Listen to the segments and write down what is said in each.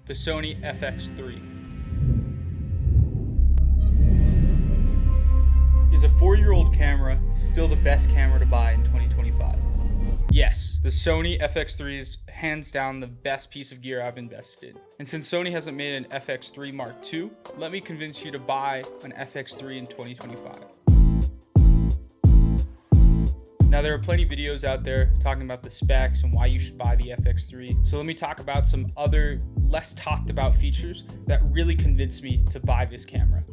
the Sony FX3. Is a 4-year-old camera still the best camera to buy in 2025? Yes, the Sony FX3 is hands down the best piece of gear I've invested in. And since Sony hasn't made an FX3 Mark II, let me convince you to buy an FX3 in 2025. Now, there are plenty of videos out there talking about the specs and why you should buy the FX3. So let me talk about some other less talked about features that really convinced me to buy this camera.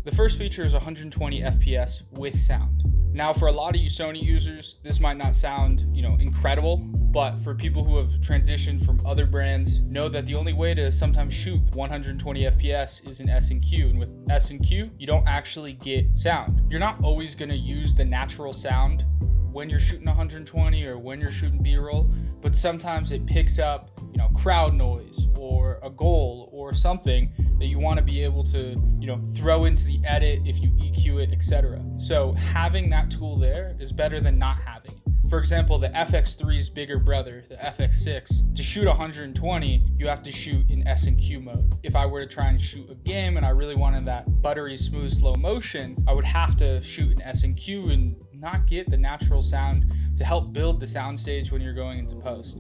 The first feature is 120 FPS with sound. Now, for a lot of you Sony users, this might not sound, incredible, but for people who have transitioned from other brands, know that the only way to sometimes shoot 120 FPS is in S&Q. And with S&Q, you don't actually get sound. You're not always going to use the natural sound when you're shooting 120 or when you're shooting B-roll, but sometimes it picks up, crowd noise or a goal or something that you want to be able to, throw into the edit if you EQ it, etc. So having that tool there is better than not having it. For example, the FX3's bigger brother, the FX6, to shoot 120, you have to shoot in S&Q mode. If I were to try and shoot a game and I really wanted that buttery smooth slow motion, I would have to shoot in S&Q and not get the natural sound to help build the soundstage when you're going into post.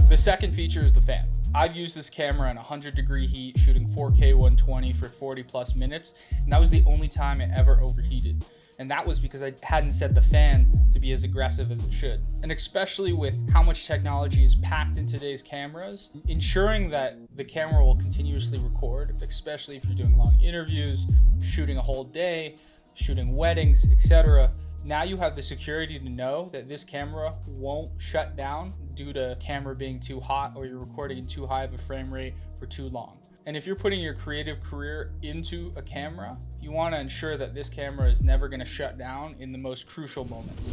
The second feature is the fan. I've used this camera in 100-degree heat, shooting 4K 120 for 40 plus minutes, and that was the only time it ever overheated. And that was because I hadn't set the fan to be as aggressive as it should. And especially with how much technology is packed in today's cameras, ensuring that the camera will continuously record, especially if you're doing long interviews, shooting a whole day, shooting weddings, etc. Now you have the security to know that this camera won't shut down due to camera being too hot or you're recording in too high of a frame rate for too long. And if you're putting your creative career into a camera, you want to ensure that this camera is never going to shut down in the most crucial moments.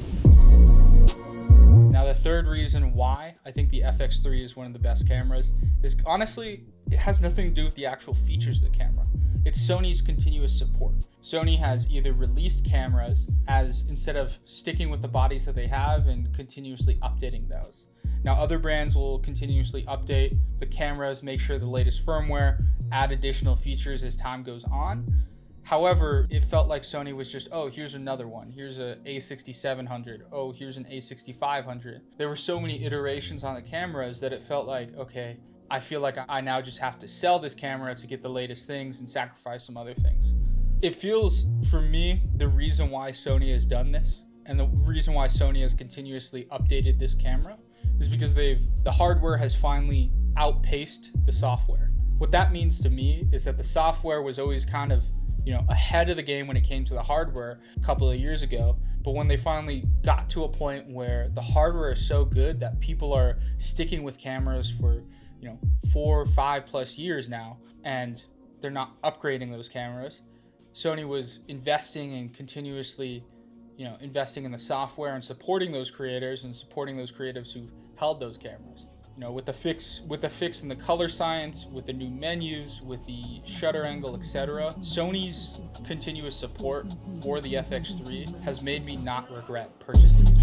Now, the third reason why I think the FX3 is one of the best cameras is honestly, it has nothing to do with the actual features of the camera. It's Sony's continuous support. Sony has either released cameras as instead of sticking with the bodies that they have and continuously updating those. Now, other brands will continuously update the cameras, make sure the latest firmware, add additional features as time goes on. However, it felt like Sony was just, here's another one. Here's a A6700. Here's an A6500. There were so many iterations on the cameras that it felt like, okay, I feel like I now just have to sell this camera to get the latest things and sacrifice some other things. It feels, for me, the reason why Sony has done this and the reason why Sony has continuously updated this camera is because the hardware has finally outpaced the software. What that means to me is that the software was always kind of, ahead of the game when it came to the hardware a couple of years ago. But when they finally got to a point where the hardware is so good that people are sticking with cameras for, 4 or 5 plus years now, and they're not upgrading those cameras, Sony was investing and continuously investing in the software and supporting those creators and supporting those creatives who've held those cameras. With the fix in the color science, with the new menus, with the shutter angle, etc. Sony's continuous support for the FX3 has made me not regret purchasing it.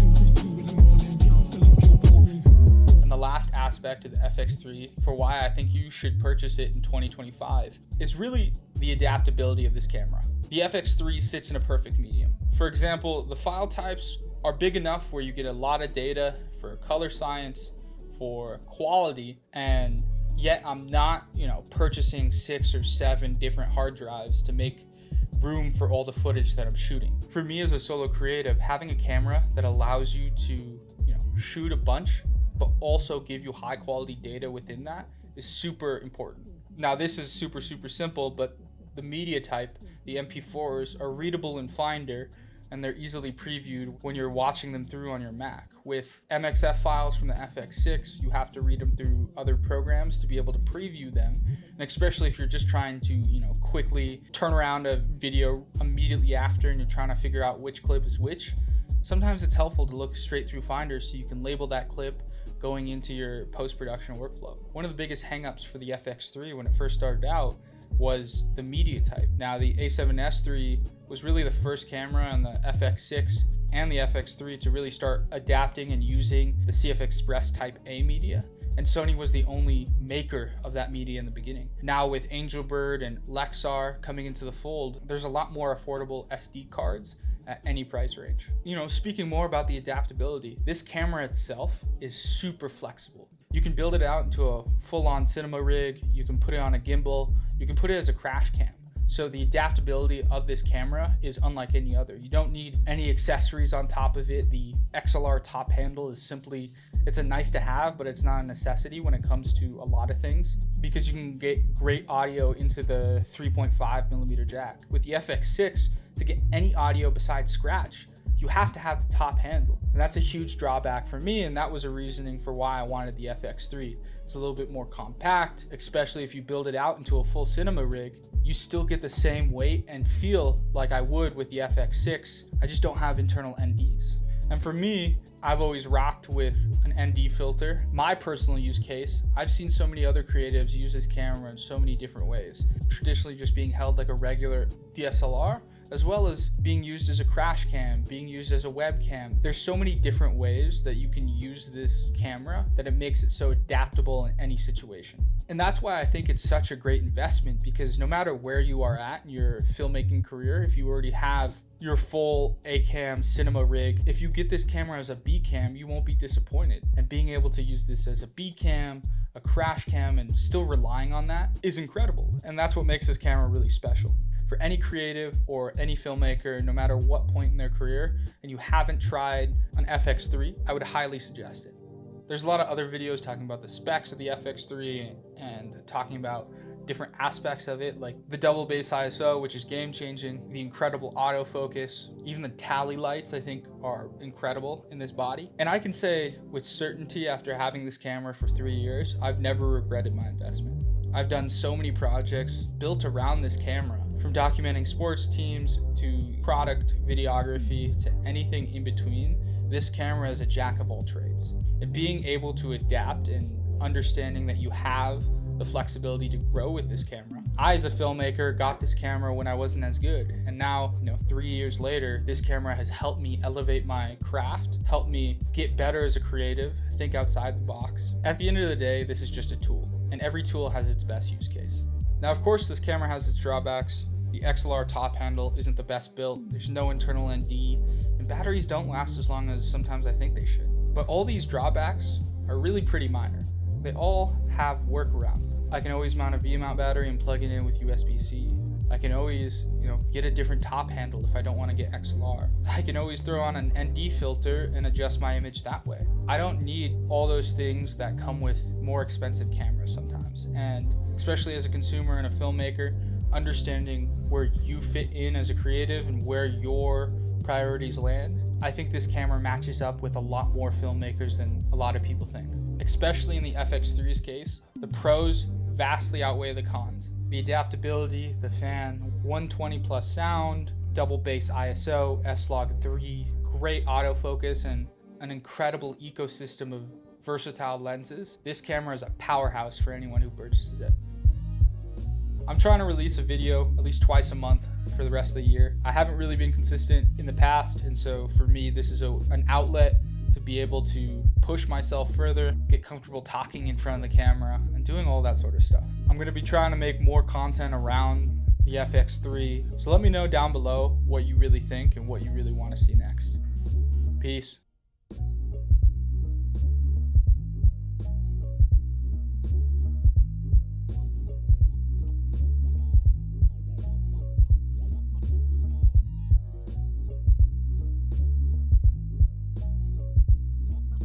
And the last aspect of the FX3 for why I think you should purchase it in 2025 is really the adaptability of this camera. The FX3 sits in a perfect medium. For example, the file types are big enough where you get a lot of data for color science, for quality, and yet I'm not, purchasing 6 or 7 different hard drives to make room for all the footage that I'm shooting. For me as a solo creative, having a camera that allows you to, shoot a bunch, but also give you high quality data within that is super important. Now, this is super, super simple, but the media type, the MP4s, are readable in Finder, and they're easily previewed when you're watching them through on your Mac. With MXF files from the FX6, you have to read them through other programs to be able to preview them. And especially if you're just trying to, quickly turn around a video immediately after and you're trying to figure out which clip is which, sometimes it's helpful to look straight through Finder so you can label that clip going into your post-production workflow. One of the biggest hangups for the FX3 when it first started out was the media type. Now, the A7S III was really the first camera on the FX6 and the FX3 to really start adapting and using the CFExpress Type A media. and Sony was the only maker of that media in the beginning. Now with Angelbird and Lexar coming into the fold, there's a lot more affordable SD cards at any price range. You know, speaking more about the adaptability, this camera itself is super flexible. You can build it out into a full-on cinema rig, you can put it on a gimbal, you can put it as a crash cam. So the adaptability of this camera is unlike any other. You don't need any accessories on top of it. The XLR top handle is simply, it's a nice to have, but it's not a necessity when it comes to a lot of things, because you can get great audio into the 3.5mm jack. With the FX6, to get any audio besides scratch, you have to have the top handle. And that's a huge drawback for me, and that was a reasoning for why I wanted the FX3. It's a little bit more compact, especially if you build it out into a full cinema rig. You still get the same weight and feel like I would with the FX6. I just don't have internal NDs. And for me, I've always rocked with an ND filter. My personal use case, I've seen so many other creatives use this camera in so many different ways. Traditionally just being held like a regular DSLR, as well as being used as a crash cam, being used as a webcam. There's so many different ways that you can use this camera that it makes it so adaptable in any situation. And that's why I think it's such a great investment, because no matter where you are at in your filmmaking career, if you already have your full A-cam cinema rig, if you get this camera as a B-cam, you won't be disappointed. And being able to use this as a B-cam, a crash cam, and still relying on that is incredible. And that's what makes this camera really special. For any creative or any filmmaker, no matter what point in their career, and you haven't tried an FX3, I would highly suggest it. There's a lot of other videos talking about the specs of the FX3 and talking about different aspects of it, like the double base ISO, which is game changing, the incredible autofocus, even the tally lights I think are incredible in this body. And I can say with certainty, after having this camera for 3 years, I've never regretted my investment. I've done so many projects built around this camera, from documenting sports teams to product videography to anything in between. This camera is a jack of all trades. And being able to adapt and understanding that you have the flexibility to grow with this camera. I, as a filmmaker, got this camera when I wasn't as good. And now, 3 years later, this camera has helped me elevate my craft, helped me get better as a creative, think outside the box. At the end of the day, this is just a tool, and every tool has its best use case. Now, of course, this camera has its drawbacks. The XLR top handle isn't the best built. There's no internal ND, and batteries don't last as long as sometimes I think they should. But all these drawbacks are really pretty minor. They all have workarounds. I can always mount a V-mount battery and plug it in with USB-C. I can always, get a different top handle if I don't want to get XLR. I can always throw on an ND filter and adjust my image that way. I don't need all those things that come with more expensive cameras sometimes. And especially as a consumer and a filmmaker, understanding where you fit in as a creative and where your priorities land, I think this camera matches up with a lot more filmmakers than a lot of people think. Especially in the FX3's case, the pros vastly outweigh the cons. The adaptability, the fan, 120 plus sound, double bass ISO, S-Log3, great autofocus, and an incredible ecosystem of versatile lenses. This camera is a powerhouse for anyone who purchases it. I'm trying to release a video at least twice a month for the rest of the year. I haven't really been consistent in the past, and so for me, this is an outlet to be able to push myself further, get comfortable talking in front of the camera, and doing all that sort of stuff. I'm going to be trying to make more content around the FX3, so let me know down below what you really think and what you really want to see next. Peace.